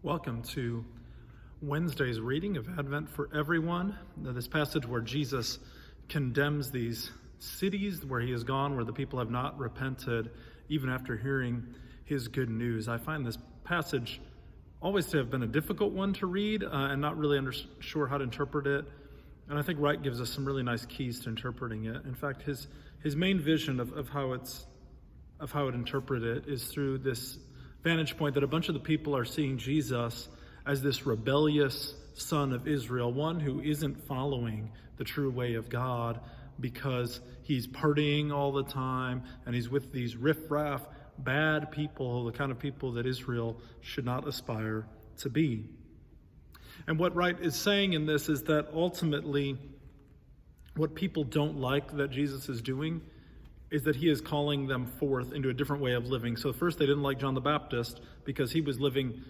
Welcome to Wednesday's reading of Advent for Everyone. This passage where Jesus condemns these cities where he has gone, where the people have not repented, even after hearing his good news. I find this passage always to have been a difficult one to read and not really sure how to interpret it. And I think Wright gives us some really nice keys to interpreting it. In fact, his main vision of how it interpreted it is through this vantage point that a bunch of the people are seeing Jesus as this rebellious son of Israel, one who isn't following the true way of God because he's partying all the time and he's with these riffraff, bad people, the kind of people that Israel should not aspire to be. And what Wright is saying in this is that ultimately what people don't like that Jesus is doing is that he is calling them forth into a different way of living. So first they didn't like John the Baptist because he was living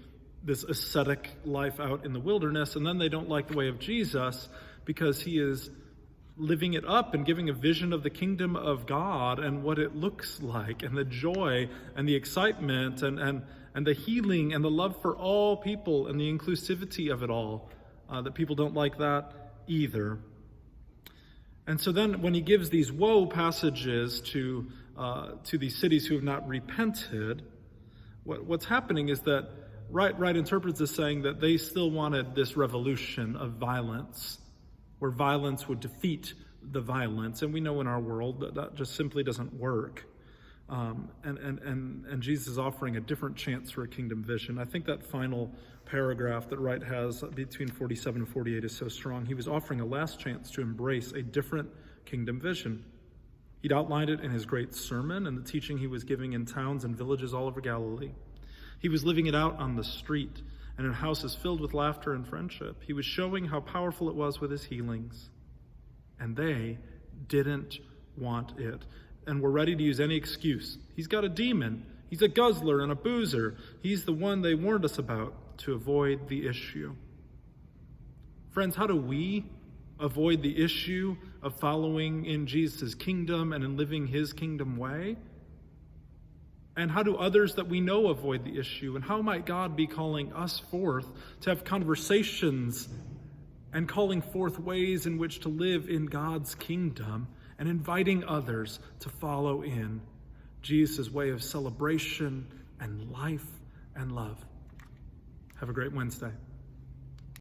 this ascetic life out in the wilderness, and then they don't like the way of Jesus because he is living it up and giving a vision of the kingdom of God and what it looks like, and the joy and the excitement and the healing and the love for all people and the inclusivity of it all. That people don't like that either. And so then when he gives these woe passages to these cities who have not repented, what's happening is that Wright interprets as saying that they still wanted this revolution of violence, where violence would defeat the violence. And we know in our world that just simply doesn't work. And Jesus is offering a different chance for a kingdom vision. I think that final paragraph that Wright has between 47 and 48 is so strong. He was offering a last chance to embrace a different kingdom vision. He'd outlined it in his great sermon and the teaching he was giving in towns and villages all over Galilee. He was living it out on the street and in houses filled with laughter and friendship. He was showing how powerful it was with his healings. And they didn't want it and were ready to use any excuse. He's got a demon. He's a guzzler and a boozer. He's the one they warned us about to avoid the issue. Friends, how do we avoid the issue of following in Jesus' kingdom and in living his kingdom way? And how do others that we know avoid the issue? And how might God be calling us forth to have conversations and calling forth ways in which to live in God's kingdom and inviting others to follow in Jesus' way of celebration and life and love? Have a great Wednesday.